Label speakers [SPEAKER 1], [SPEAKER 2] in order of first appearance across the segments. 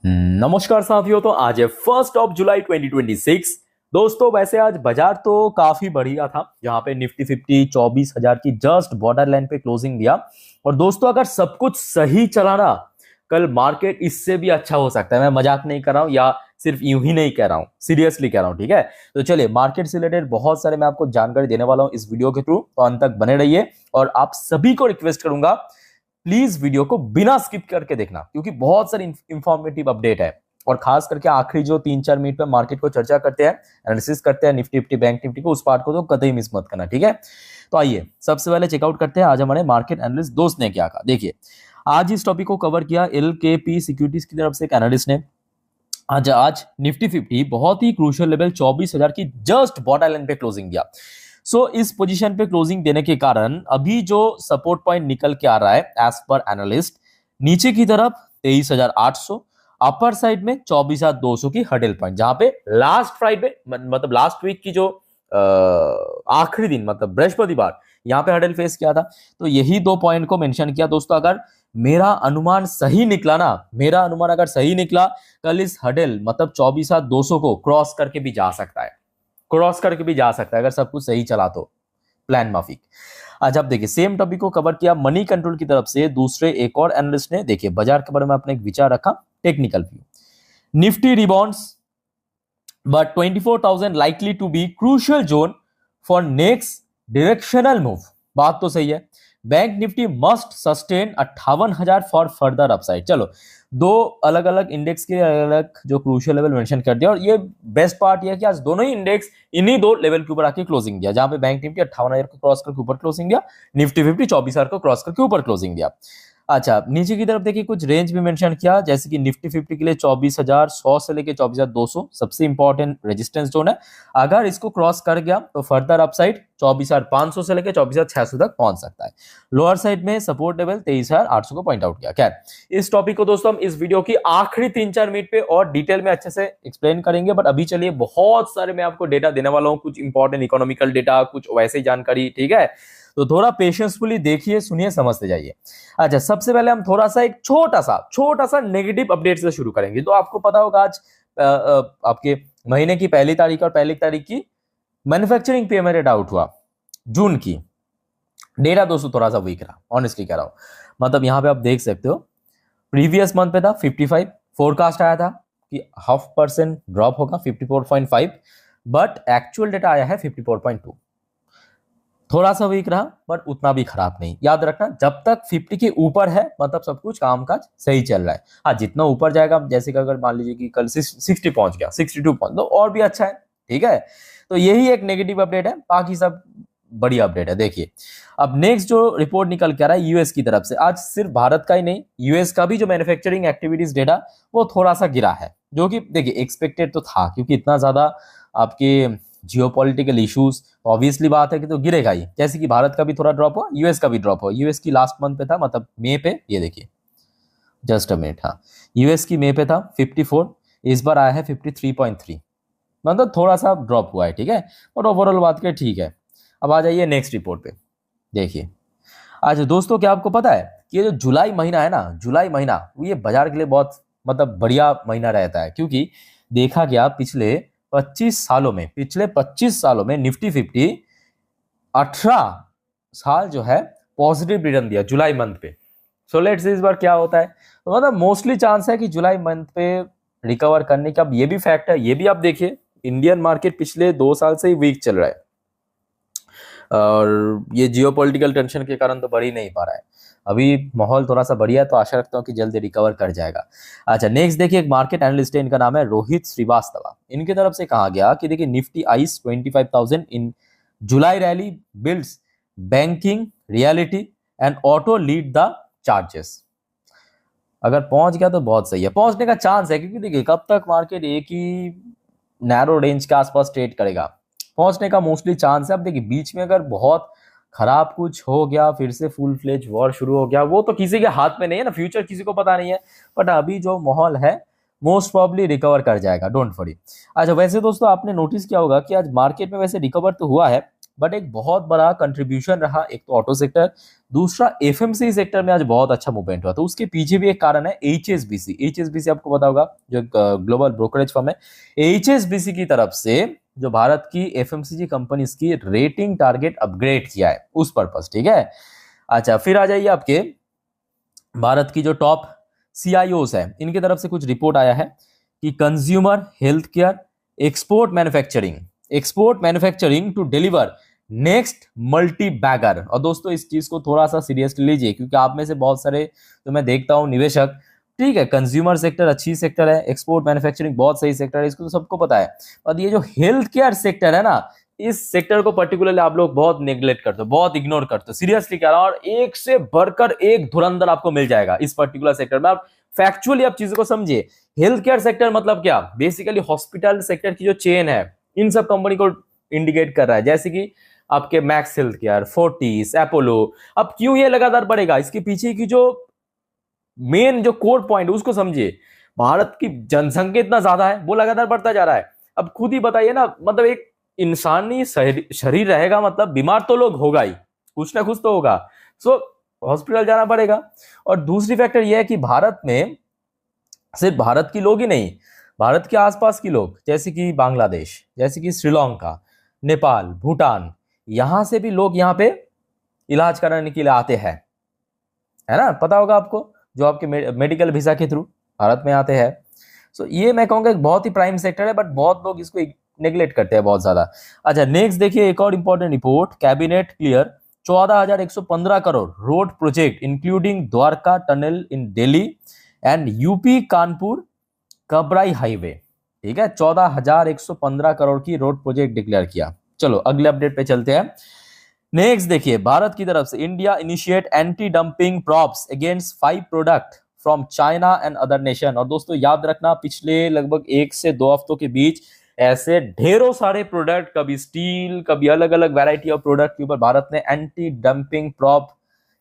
[SPEAKER 1] नमस्कार साथियों। तो आज है 1 जुलाई 2026। दोस्तों वैसे आज बाजार तो काफी बढ़िया था, जहां पे निफ्टी 50 24,000 की जस्ट बॉर्डर लाइन पे क्लोजिंग दिया। और दोस्तों अगर सब कुछ सही चला ना, कल मार्केट इससे भी अच्छा हो सकता है। मैं मजाक नहीं कर रहा हूं या सिर्फ यूं ही नहीं कह रहा हूं, सीरियसली कह रहा हूं। ठीक है, तो चलिए मार्केट से रिलेटेड बहुत सारे मैं आपको जानकारी देने वाला हूं इस वीडियो के थ्रू, तो अंत तक बने रहिए। और आप सभी को रिक्वेस्ट करूंगा, प्लीज वीडियो को बिना स्किप करके देखना, क्योंकि बहुत सारी इंफॉर्मेटिव अपडेट है। और खास करके आखिरी जो 3-4 मिनट पे मार्केट को चर्चा करते हैं, एनालिसिस करते हैं निफ्टी फिफ्टी बैंक निफ्टी को, उस पार्ट को तो कतई मिस मत करना। ठीक है, तो आइए सबसे पहले चेकआउट करते हैं आज हमारे मार्केट एनालिस्ट दोस्त ने क्या कहा। देखिए आज इस टॉपिक को कवर किया LKP सिक्योरिटीज की तरफ से एक एनालिस्ट ने। आज निफ्टी 50 बहुत ही क्रूशियल लेवल 24,000 की जस्ट बॉर्डर लाइन पे क्लोजिंग दिया। इस पोजीशन पे क्लोजिंग देने के कारण अभी जो सपोर्ट पॉइंट निकल के आ रहा है एज पर एनालिस्ट, नीचे की तरफ 23,800, अपर साइड में 24,200 की हडल पॉइंट, जहां पे लास्ट फ्राइडे मतलब लास्ट वीक की जो आखिरी दिन मतलब बृहस्पतिवार यहाँ पे हडल फेस किया था। तो यही दो पॉइंट को मेंशन किया। दोस्तों अगर मेरा अनुमान सही निकला ना, मेरा अनुमान अगर सही निकला, कल इस हडल मतलब 24,200 को क्रॉस करके भी जा सकता है, क्रॉस करके भी जा सकता है अगर सब कुछ सही चला तो, प्लान माफिक। आज आप देखिए सेम टॉपिक को कवर किया मनी कंट्रोल की तरफ से दूसरे एक और एनालिस्ट ने। देखिए बाजार के बारे में अपने एक विचार रखा, technical view, Nifty rebounds but 24,000 likely to be crucial zone for next directional move। बात तो सही है। Bank Nifty must sustain 58,000 for further upside. चलो दो अलग अलग इंडेक्स के अलग अलग जो क्रूशियल लेवल मेंशन कर दिया, और ये बेस्ट पार्ट ये है कि आज दोनों ही इंडेक्स इन्हीं दो लेवल के ऊपर आके क्लोजिंग दिया, जहां पे बैंक निफ्टी 58,000 को क्रॉस करके ऊपर क्लोजिंग दिया, निफ्टी 50 24,000 को क्रॉस करके ऊपर क्लोजिंग दिया। अच्छा नीचे की तरफ देखिए कुछ रेंज भी मेंशन किया, जैसे कि निफ्टी 50 के लिए 24,100 से लेके 24,200 सबसे इंपॉर्टेंट रेजिस्टेंस जोन है। अगर इसको क्रॉस कर गया तो फर्दर अपसाइड 24,500 से लेके 24,600 तक पहुंच सकता है। लोअर साइड में सपोर्ट लेवल 23,800 को पॉइंट आउट किया। खैर इस टॉपिक को दोस्तों हम इस वीडियो की आखिरी 3-4 मिनट पे और डिटेल में अच्छे से एक्सप्लेन करेंगे, बट अभी चलिए बहुत सारे मैं आपको डेटा देने वाला हूं, कुछ इंपॉर्टेंट इकोनॉमिकल डेटा, कुछ वैसे जानकारी। ठीक है, तो थोड़ा पेशेंसफुली देखिए, सुनिए, समझते जाइए। अच्छा सबसे पहले हम थोड़ा सा एक छोटा सा नेगेटिव अपडेट से शुरू करेंगे। तो आपको पता होगा आज आपके महीने की पहली तारीख और पहली तारीख की मैन्युफैक्चरिंग पीएमआई रेट आउट हुआ जून की। डेटा दोस्तों थोड़ा सा वीक रहा, ऑनेस्टली कह रहा हूं। मतलब यहां पे आप देख सकते हो प्रीवियस मंथ पे था 55, फोरकास्ट आया था कि 0.5% ड्रॉप होगा 54.5, बट एक्चुअल डेटा आया है 54.2। थोड़ा सा वीक रहा बट उतना भी खराब नहीं। याद रखना जब तक 50 के ऊपर है मतलब सब कुछ कामकाज सही चल रहा है। हाँ जितना ऊपर जाएगा, जैसे कि अगर मान लीजिए कि कल 60 पहुंच गया, 62 पहुंच, तो और भी अच्छा है। ठीक है, तो यही एक नेगेटिव अपडेट है, बाकी सब बढ़िया अपडेट है। देखिए अब नेक्स्ट जो रिपोर्ट निकल के आ रहा है यूएस की तरफ से, आज सिर्फ भारत का ही नहीं यूएस का भी जो मैन्युफैक्चरिंग एक्टिविटीज डेटा वो थोड़ा सा गिरा है, जो कि देखिए एक्सपेक्टेड तो था, क्योंकि इतना ज्यादा आपके जियोपॉलिटिकल इश्यूज, ऑब्वियसली बात है कि तो गिरेगा ही। जैसे कि भारत का भी थोड़ा ड्रॉप हुआ, यूएस का भी ड्रॉप हुआ। यूएस की लास्ट मंथ पे था मतलब मई पे, ये देखिए जस्ट अ मिनट, हाँ यूएस की मई पे था 54, इस बार आया है 53.3, मतलब थोड़ा सा ड्रॉप हुआ है। ठीक है, बट ओवरऑल बात करें ठीक है। अब आ जाइए नेक्स्ट रिपोर्ट पे। देखिए आज दोस्तों क्या आपको पता है कि ये जो जुलाई महीना है ना, जुलाई महीना ये बाजार के लिए बहुत मतलब बढ़िया महीना रहता है, क्योंकि देखा गया पिछले 25 सालों में निफ्टी 50 18 साल जो है पॉजिटिव रिटर्न दिया जुलाई मंथ पे। सो लेट्स सी इस बार क्या होता है। तो मतलब मोस्टली चांस है कि जुलाई मंथ पे रिकवर करने का। अब ये भी फैक्ट है, ये भी आप देखिए इंडियन मार्केट पिछले 2 साल से ही वीक चल रहा है, और ये जियोपॉलिटिकल टेंशन के कारण तो बढ़ ही नहीं पा रहा है। अभी माहौल थोड़ा सा बढ़िया है, तो आशा रखता हूँ कि जल्दी रिकवर कर जाएगा। अच्छा नेक्स्ट देखिए एक मार्केट एनालिस्ट है, इनका नाम है रोहित श्रीवास्तव। इनकी तरफ से कहा गया कि देखिए Nifty ice 25,000 in July rally builds banking reality and auto lead the charges. अगर पहुंच गया तो बहुत सही है, पहुंचने का चांस है, क्योंकि देखिए कब तक मार्केट एक ही नैरो रेंज के आसपास ट्रेड करेगा, पहुंचने का मोस्टली चांस है। अब देखिए बीच में अगर बहुत खराब कुछ हो गया, फिर से फुल फ्लेज वॉर शुरू हो गया, वो तो किसी के हाथ में नहीं है ना, फ्यूचर किसी को पता नहीं है। बट अभी जो माहौल है मोस्ट प्रॉब्ली रिकवर कर जाएगा, डोंट वरी। अच्छा वैसे दोस्तों आपने नोटिस किया होगा कि आज मार्केट में वैसे रिकवर तो हुआ है, बट एक बहुत बड़ा कंट्रीब्यूशन रहा एक तो ऑटो सेक्टर, दूसरा एफएमसी सेक्टर में आज बहुत अच्छा मूवमेंट हुआ। तो उसके पीछे भी एक कारण है एचएसबीसी। एचएसबीसी आपको पता होगा, जो ग्लोबल ब्रोकरेज फर्म है। एचएसबीसी की तरफ से जो भारत की एफएमसीजी कंपनीज की रेटिंग टारगेट अपग्रेड किया है उस पर्पस, ठीक है। अच्छा, फिर आ जाइए आपके भारत की जो टॉप सीआईओस है, इनकी तरफ से कुछ रिपोर्ट आया है कि consumer healthcare export manufacturing to deliver next multibagger. और दोस्तों इस चीज को थोड़ा सा सीरियसली लीजिए, क्योंकि आप में से बहुत सारे तो मैं देखता हूं निवेशक, ठीक है, कंज्यूमर सेक्टर अच्छी सेक्टर है, एक्सपोर्ट मैन्युफैक्चरिंग बहुत सही सेक्टर है, इसको तो सबको पता है। और ये जो हेल्थ केयर सेक्टर है ना, इस सेक्टर को पर्टिकुलरली आप लोग बहुत नेग्लेक्ट करते हो, बहुत इग्नोर करते हो, सीरियसली कह रहा हूं। और एक से बढ़कर एक धुरंधर आपको मिल जाएगा इस पर्टिकुलर सेक्टर में। आप फैक्चुअली आप चीजों को समझिए। हेल्थ केयर सेक्टर मतलब क्या, बेसिकली हॉस्पिटल सेक्टर की जो चेन है, इन सब कंपनी को इंडिकेट कर रहा है, जैसे कि आपके max health care, Fortis, Apollo. अब क्यों ये लगातार बढ़ेगा, इसके पीछे की जो मेन जो कोर पॉइंट उसको समझिए। भारत की जनसंख्या इतना ज्यादा है, वो लगातार बढ़ता जा रहा है। अब खुद ही बताइए ना, मतलब एक इंसानी शरीर रहेगा, मतलब बीमार तो लोग होगा ही, कुछ ना कुछ तो होगा। सो हॉस्पिटल जाना पड़ेगा। और दूसरी फैक्टर यह है कि भारत में सिर्फ भारत के लोग ही नहीं, भारत के आसपास के लोग, जैसे कि बांग्लादेश, जैसे कि श्रीलंका, नेपाल, भूटान, यहां से भी लोग यहाँ पे इलाज कराने के लिए आते हैं, है ना, पता होगा आपको, जो आपके मेडिकल वीजा के थ्रू भारत में आते हैं। सो ये मैं कहूंगा एक बहुत ही प्राइम सेक्टर है, बट बहुत लोग इसको नेग्लेक्ट करते हैं बहुत ज्यादा। अच्छा, नेक्स्ट देखिए एक और important report, cabinet clear 14,115 crore road project including Dwarka tunnel in Delhi and UP Kanpur Kabrai highway, ठीक है। 14,115 करोड़ की रोड प्रोजेक्ट डिक्लेयर किया। चलो अगले अपडेट पे चलते हैं। नेक्स्ट देखिए, भारत की तरफ से India initiate anti dumping प्रॉब्स against 5 product from China and other nation. और दोस्तों याद रखना, पिछले लगभग 1 से 2 हफ्तों के बीच ऐसे ढेरों सारे प्रोडक्ट, कभी स्टील, कभी अलग अलग वैरायटी ऑफ प्रोडक्ट के ऊपर भारत ने एंटी डंपिंग प्रॉब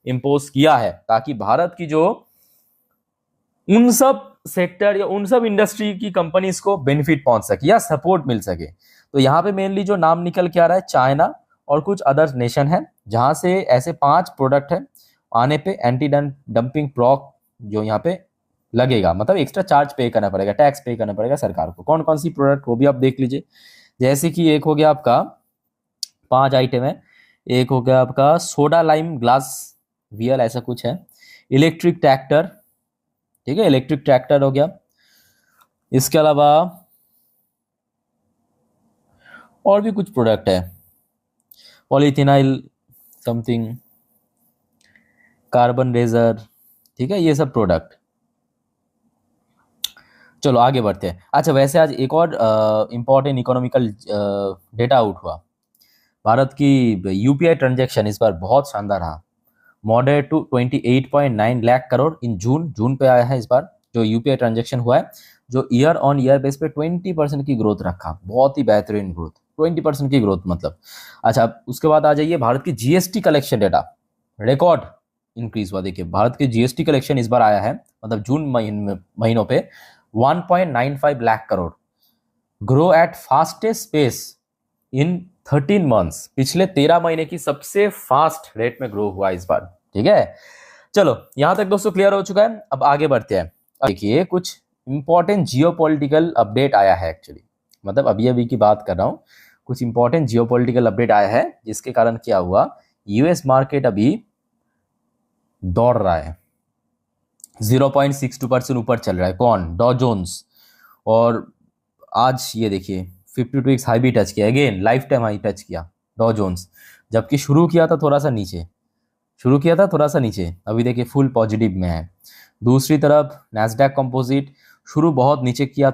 [SPEAKER 1] इंपोज किया है, ताकि भारत की जो उन सब सेक्टर या उन सब इंडस्ट्री की कंपनीज को बेनिफिट पहुंच सके या सपोर्ट मिल सके। तो यहाँ पे मेनली जो नाम निकल के आ रहा है, चाइना और कुछ अदर नेशन है, जहां से ऐसे 5 प्रोडक्ट है आने पे एंटी डंपिंग प्रॉक जो यहाँ पे लगेगा, मतलब एक्स्ट्रा चार्ज पे करना पड़ेगा, टैक्स पे करना पड़ेगा सरकार को। कौन कौन सी प्रोडक्ट वो भी आप देख लीजिए। जैसे कि एक हो गया आपका 5 आइटम है, एक हो गया आपका सोडा लाइम ग्लास वियल, ऐसा कुछ है। इलेक्ट्रिक ट्रैक्टर, ठीक है, इलेक्ट्रिक ट्रैक्टर हो गया। इसके अलावा और भी कुछ प्रोडक्ट है, पॉलीथिनाइल समथिंग, कार्बन रेजर, ठीक है, ये सब प्रोडक्ट। चलो आगे बढ़ते हैं। अच्छा, वैसे आज एक और इंपॉर्टेंट इकोनॉमिकल डेटा आउट हुआ। भारत की यूपीआई ट्रांजैक्शन इस बार बहुत शानदार रहा, मॉडरेट टू 28.9 लाख करोड़ इन जून पे आया है इस बार जो यूपीआई ट्रांजैक्शन हुआ है, जो ईयर ऑन ईयर बेस पे 20% की ग्रोथ रखा, बहुत ही बेहतरीन ग्रोथ, 20% की ग्रोथ मतलब। अच्छा, उसके बाद आ जाइए भारत की GST collection data, record increase हुआ। देखिए भारत की जीएसटी कलेक्शन इस बार आया है, मतलब जून महीनों पे 1.95 lakh crore, grow at fastest pace in 13 months, पिछले 13 महीने की सबसे फास्ट रेट में ग्रो हुआ इस बार, ठीक है। चलो यहां तक दोस्तों क्लियर हो चुका है, अब आगे बढ़ते हैं। देखिए कुछ इंपॉर्टेंट जियोपॉलिटिकल अपडेट आया है, एक्चुअली मतलब अभी की बात कर रहा हूं, कुछ इंपॉर्टेंट जियोपॉलिटिकल अपडेट आया है, जिसके कारण क्या हुआ, यूएस मार्केट अभी दौड़ रहा है, 0.62% ऊपर चल रहा है। कौन? डॉ जोन्स। और आज ये देखिए 52 वीक्स हाई भी टच किया, again life time high touch किया डॉ जोन्स, जबकि शुरू किया था थोड़ा सा नीचे, अभी देखिए फुल पॉजिटिव में है। दूसरी तरफ नैस्डैक कंपोजिट शुरू बहुत नीचे किया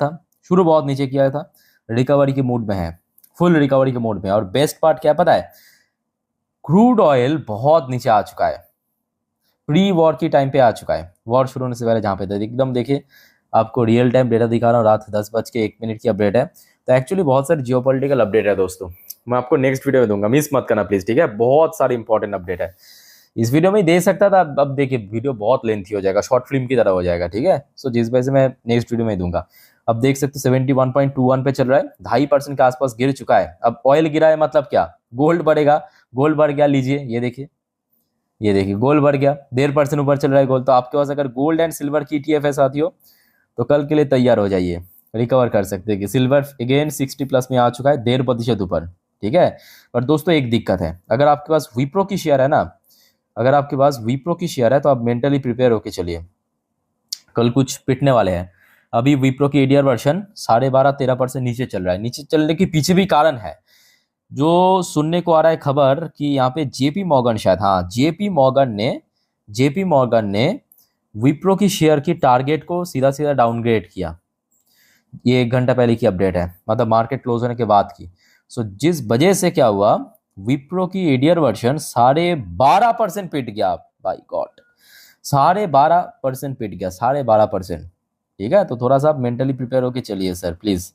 [SPEAKER 1] था, रिकवरी के मूड में है, फुल रिकवरी के मूड में। और बेस्ट पार्ट क्या पता है, क्रूड ऑयल बहुत नीचे आ चुका है, प्री वॉर की टाइम पे आ चुका है, वॉर शुरू होने से पहले जहाँ पे था। एकदम देखिए आपको रियल टाइम डेटा दिखा रहा हूँ, रात 10:01 की अपडेट है। तो एक्चुअली बहुत सारे जियोपॉलिटिकल अपडेट है दोस्तों, मैं आपको नेक्स्ट वीडियो में दूंगा, मिस मत करना प्लीज, ठीक है। बहुत सारे इंपॉर्टेंट अपडेट है, इस वीडियो में दे सकता था, अब देखिए वीडियो बहुत लेंथी हो जाएगा, शॉर्ट फिल्म की तरह हो जाएगा, ठीक है। सो जिस वजह से मैं नेक्स्ट वीडियो में दूंगा। अब देख सकते हो 71.21 पे चल रहा है, 2.5% के आसपास गिर चुका है। अब ऑयल गिरा है मतलब क्या, गोल्ड बढ़ेगा, गोल्ड बढ़ गया, लीजिए ये देखिए, ये देखिए गोल्ड बढ़ गया, 1.5% ऊपर चल रहा है गोल्ड। तो आपके पास अगर गोल्ड एंड सिल्वर की ETF है साथियों, तो कल के लिए तैयार हो जाइए, रिकवर कर सकते हैं कि सिल्वर अगेन 60 प्लस में आ चुका है, 1.5% ऊपर, ठीक है। पर दोस्तों एक दिक्कत है, अगर आपके पास विप्रो की शेयर है ना, अगर आपके पास विप्रो की शेयर है तो आप मेंटली प्रिपेयर होके चलिए, कल कुछ पिटने वाले हैं। अभी विप्रो की एडीआर वर्जन 12.5-13% नीचे चल रहा है। नीचे चलने के पीछे भी कारण है, जो सुनने को आ रहा है खबर कि यहाँ पे जेपी मॉर्गन, शायद हाँ जेपी मॉर्गन ने विप्रो की शेयर की टारगेट को सीधा सीधा डाउनग्रेड किया। ये 1 घंटा पहले की अपडेट है, मतलब मार्केट क्लोज होने के बाद की। सो जिस वजह से क्या हुआ, विप्रो की एडीआर वर्जन 12.5% पिट गया, बाई गॉड 12.5% पिट गया, 12.5%, ठीक है। तो थोड़ा सा मेंटली प्रिपेयर होके चलिए सर प्लीज।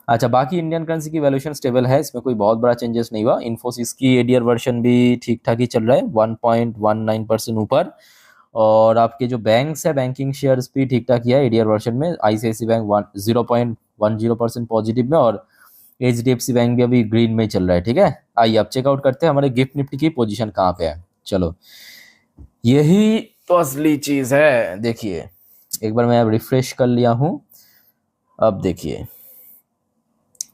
[SPEAKER 1] अच्छा, बाकी इंडियन करेंसी की वैल्यूएशन स्टेबल है, इसमें कोई बहुत बड़ा चेंजेस नहीं हुआ। इन्फोसिस की एडीआर वर्जन भी ठीक ठाक ही चल रहा है, 1.19% ऊपर। और आपके जो बैंक्स है, बैंकिंग शेयर्स भी ठीक ठाक ही है एडीआर वर्जन में। आईसीआईसी बैंक 0.10% पॉजिटिव में, और एचडीएफसी बैंक भी अभी ग्रीन में चल रहा है, ठीक है। आइए अब चेकआउट करते हैं हमारे गिफ्ट निफ्टी की पोजीशन कहाँ पे है। चलो, यही तो असली चीज है। देखिए एक बार मैं अब रिफ्रेश कर लिया हूं, अब देखिए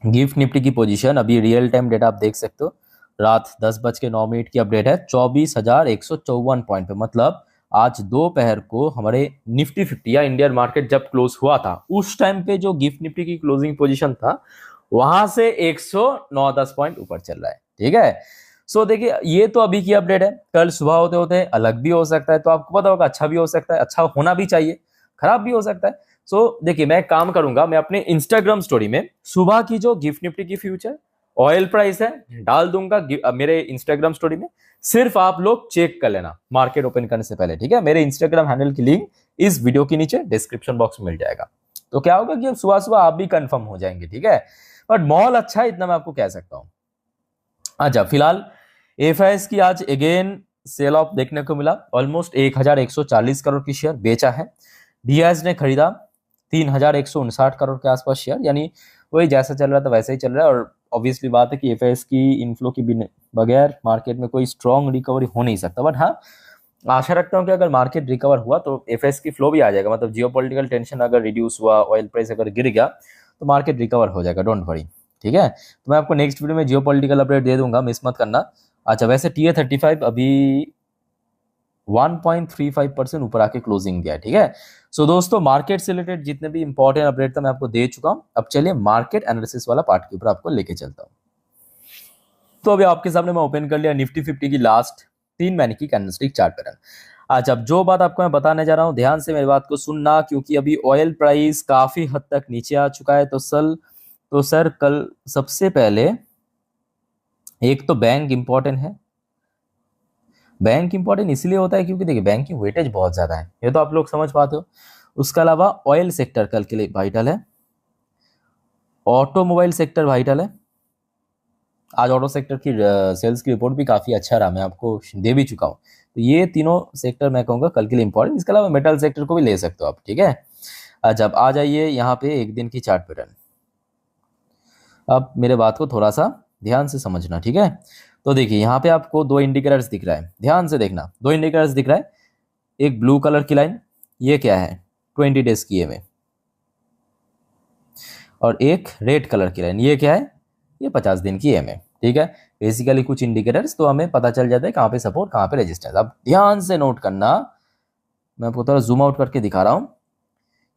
[SPEAKER 1] गिफ्ट निफ्टी की पोजीशन, अभी रियल टाइम डेटा आप देख सकते हो, रात 10:09 की अपडेट है, 24,154 पॉइंट पे। मतलब आज दोपहर को हमारे निफ्टी 50 या इंडियन मार्केट जब क्लोज हुआ था, उस टाइम पे जो गिफ्ट निफ्टी की क्लोजिंग पोजीशन था, वहां से 109-10 पॉइंट ऊपर चल रहा है, ठीक है। सो देखिए ये तो अभी की अपडेट है, कल सुबह होते होते अलग भी हो सकता है, तो आपको पता होगा अच्छा भी हो सकता है, अच्छा होना भी चाहिए, खराब भी हो सकता है। देखिए मैं काम करूंगा, मैं अपने इंस्टाग्राम स्टोरी में सुबह की जो गिफ्ट निफ्टी की फ्यूचर ऑयल प्राइस है डाल दूंगा मेरे इंस्टाग्राम स्टोरी में। सिर्फ आप लोग चेक कर लेना मार्केट ओपन करने से पहले, ठीक है। मेरे इंस्टाग्राम हैंडल की लिंक इस वीडियो के नीचे डिस्क्रिप्शन बॉक्स में मिल जाएगा। तो क्या होगा कि अब सुबह सुबह आप भी कंफर्म हो जाएंगे, ठीक है। बट माहौल अच्छा है, इतना मैं आपको कह सकता हूं। अच्छा, फिलहाल एफआईएस की आज अगेन सेल ऑफ देखने को मिला, ऑलमोस्ट 1,140 करोड़ की शेयर बेचा है। डीआईएस ने खरीदा 3,159 करोड़ के आसपास शेयर, यानी वही जैसा चल रहा था वैसे ही चल रहा है। और ऑब्वियसली बात है कि एफआईएस की इनफ्लो के बगैर मार्केट में कोई स्ट्रॉन्ग रिकवरी हो नहीं सकता। बट हाँ, आशा रखता हूँ कि अगर मार्केट रिकवर हुआ तो एफआईएस की फ्लो भी आ जाएगा, मतलब जियोपॉलिटिकल टेंशन अगर रिड्यूस हुआ, ऑयल प्राइस अगर गिर गया, तो मार्केट रिकवर हो जाएगा, डोंट वरी, ठीक है। तो मैं आपको नेक्स्ट वीडियो में जियोपॉलिटिकल अपडेट दे दूंगा, मिस मत करना। अच्छा, वैसे TA35 अभी 1.35% ऊपर आके क्लोजिंग दिया है, ठीक है। सो दोस्तों, मार्केट से रिलेटेड जितने भी इंपॉर्टेंट अपडेट था मैं आपको दे चुका हूं। अब चलिए मार्केट एनालिसिस वाला पार्ट के ऊपर आपको लेके चलता हूं। तो अभी आपके सामने मैं ओपन कर लिया निफ्टी 50 की लास्ट 3 महीने की कैंडलस्टिक चार्ट पैटर्न। अच्छा, अब जो बात आपको मैं बताने जा रहा हूं, ध्यान से मेरी बात को सुनना, क्योंकि अभी ऑयल प्राइस काफी हद तक नीचे आ चुका है। तो सर कल सबसे पहले एक तो बैंक इंपॉर्टेंट है। बैंक इंपॉर्टेंट इसलिए होता है क्योंकि देखिए बैंक की वेटेज बहुत ज्यादा है, ये तो आप लोग समझ पाते हो। उसके अलावा ऑयल सेक्टर कल के लिए वाइटल है, ऑटोमोबाइल सेक्टर वाइटल है। आज ऑटो सेक्टर की सेल्स की रिपोर्ट भी काफी अच्छा रहा, मैं आपको दे भी चुका हूँ। तो ये तीनों सेक्टर मैं कहूँगा कल के लिए इंपॉर्टेंट। इसके अलावा मेटल सेक्टर को भी ले सकते हो आप, ठीक है। जब आ जाइए यहाँ पे एक दिन की चार्ट पैटर्न, अब मेरे बात को थोड़ा सा ध्यान से समझना, ठीक है। तो देखिए यहाँ पे आपको 2 इंडिकेटर्स दिख रहा है, ध्यान से देखना, 2 इंडिकेटर्स दिख रहा है। एक ब्लू कलर की लाइन, ये क्या है, 20 डेज की EMA, और एक रेड कलर की लाइन, ये क्या है, ये 50 दिन की EMA, ठीक है। बेसिकली कुछ इंडिकेटर्स तो हमें पता चल जाता है कहाँ पे सपोर्ट, कहाँ पे रेजिस्टेंस। अब ध्यान से नोट करना, मैं आपको थोड़ा जूम आउट करके दिखा रहा हूँ।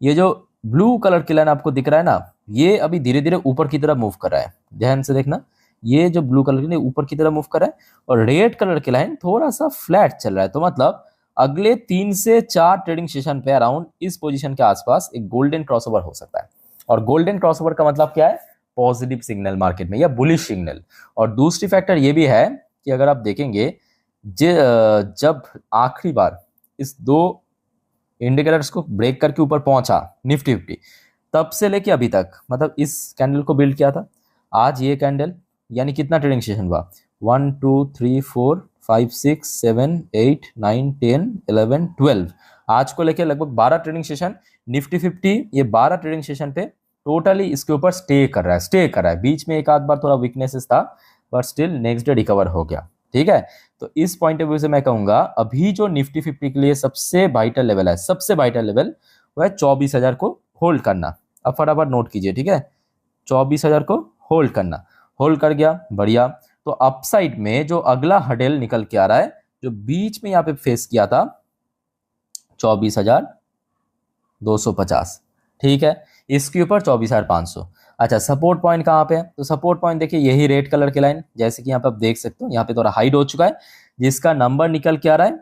[SPEAKER 1] ये जो ब्लू कलर की लाइन आपको दिख रहा है ना, ये अभी धीरे धीरे ऊपर की तरफ मूव कर रहा है, ध्यान से देखना। ये जो ब्लू कलर की लाइन ऊपर की तरफ मूव कर रहा है, और रेड कलर की लाइन थोड़ा सा फ्लैट चल रहा है। तो मतलब अगले 3 से 4 ट्रेडिंग सेशन पे अराउंड इस पोजीशन के आसपास एक गोल्डन क्रॉसओवर हो सकता है। और गोल्डन क्रॉसओवर का मतलब क्या है, पॉजिटिव सिग्नल मार्केट में या बुलिश सिग्नल। और दूसरी फैक्टर ये भी है कि अगर आप देखेंगे जब आखिरी बार इस 2 इंडिकेटर्स को ब्रेक करके ऊपर पहुंचा निफ्टी 50, तब से लेके अभी तक, मतलब इस कैंडल को बिल्ड किया था, आज ये कैंडल, यानी कितना ट्रेडिंग सेशन हुआ, 1 2 3 4 5 6 7 8 9 10 11 12, आज को लेके लगभग 12 ट्रेडिंग सेशन निफ्टी 50, ये 12 ट्रेडिंग सेशन पे टोटली इसके ऊपर स्टे कर रहा है। बीच में एक आध बार थोड़ा वीकनेसेस था, but still next day recover हो गया। ठीक है, तो इस पॉइंट ऑफ व्यू से मैं कहूंगा अभी जो निफ्टी 50 के लिए सबसे वाइटल लेवल है, सबसे वाइटल लेवल वो है 24,000 को होल्ड करना। अब फटाफट नोट कीजिए, ठीक है, 24,000 को होल्ड करना। होल्ड कर गया, बढ़िया। तो अपसाइड में जो अगला हर्डल निकल के आ रहा है, जो बीच में यहाँ पे फेस किया था 24,250, ठीक है, इसके ऊपर 24,500। अच्छा, सपोर्ट पॉइंट कहाँ पे है? तो सपोर्ट पॉइंट देखिए यही रेड कलर की लाइन, जैसे कि यहाँ पे आप देख सकते हो, यहाँ पे थोड़ा हाइड हो चुका है, जिसका नंबर निकल के आ रहा है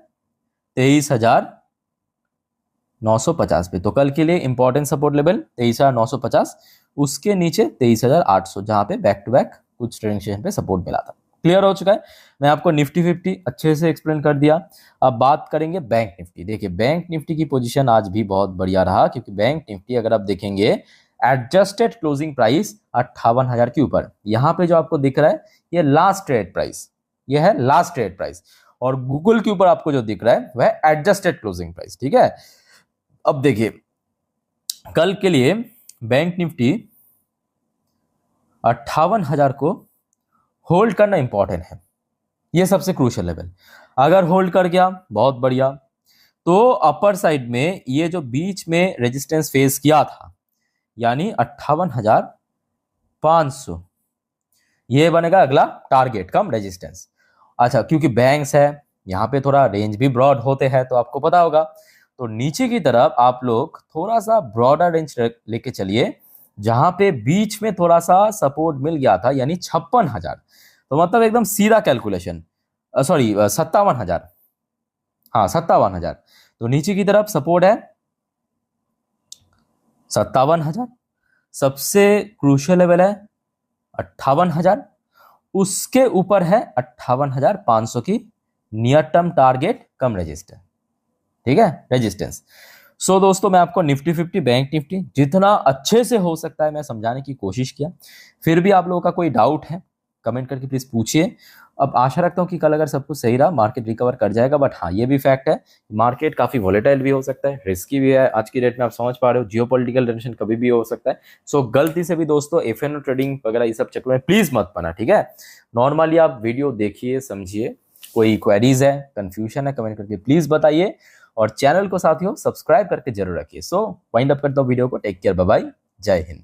[SPEAKER 1] 23,950 पे। तो कल के लिए इंपॉर्टेंट सपोर्ट लेवल 23,950, उसके नीचे 23,800, जहां पे बैक टू बैक कुछ ट्रेडिंग सेशन पे सपोर्ट मिला था। क्लियर हो चुका है। मैं आपको निफ्टी 50 अच्छे से एक्सप्लेन कर दिया। अब बात करेंगे बैंक निफ्टी। देखिए बैंक निफ्टी की पोजीशन आज भी बहुत बढ़िया रहा, क्योंकि बैंक निफ्टी अगर आप देखेंगे एडजस्टेड क्लोजिंग प्राइस 58,000 के ऊपर, यहाँ पे जो आपको दिख रहा है ये लास्ट ट्रेड प्राइस, ये है लास्ट ट्रेड प्राइस, और गूगल के ऊपर आपको जो दिख रहा है वह एडजस्टेड क्लोजिंग प्राइस। ठीक है, अब देखिए कल के लिए बैंक निफ्टी 58,000 को होल्ड करना इंपॉर्टेंट है, यह सबसे क्रूशियल लेवल। अगर होल्ड कर गया बहुत बढ़िया, तो अपर साइड में ये जो बीच में रेजिस्टेंस फेस किया था, यानी 58,500, ये बनेगा अगला टारगेट कम रेजिस्टेंस। अच्छा, क्योंकि बैंक्स है यहाँ पे थोड़ा रेंज भी ब्रॉड होते हैं, तो आपको पता होगा, तो नीचे की तरफ आप लोग थोड़ा सा ब्रॉडर रेंज लेके चलिए, जहां पे बीच में थोड़ा सा सपोर्ट मिल गया था, यानी 56,000। तो मतलब एकदम सीधा कैलकुलेशन, सॉरी 57,000, हाँ 57,000। तो नीचे की तरफ सपोर्ट है 57,000, सबसे क्रूशियल लेवल है 58,000, उसके ऊपर है 58,500 की नियर टर्म टारगेट कम रेजिस्टेंस। ठीक है, रेजिस्टेंस। सो दोस्तों मैं आपको निफ्टी 50 बैंक निफ्टी जितना अच्छे से हो सकता है मैं समझाने की कोशिश किया। फिर भी आप लोगों का कोई डाउट है कमेंट करके प्लीज पूछिए। अब आशा रखता हूं कि कल अगर सब कुछ सही रहा मार्केट रिकवर कर जाएगा, बट हाँ ये भी फैक्ट है मार्केट काफी वोलेटाइल भी हो सकता है, रिस्की भी है आज की डेट में, आप समझ पा रहे हो, जियोपॉलिटिकल टेंशन कभी भी हो सकता है। सो गलती से भी दोस्तों एफएनओ ट्रेडिंग वगैरह ये सब चक्कर में प्लीज मत पना। ठीक है, नॉर्मली आप वीडियो देखिए समझिए, कोई क्वेरीज है कंफ्यूजन है कमेंट करके प्लीज बताइए, और चैनल को साथियों सब्सक्राइब करके जरूर रखिए। सो वाइंड अप करता हूं वीडियो को, टेक केयर, बाय बाय, जय हिंद।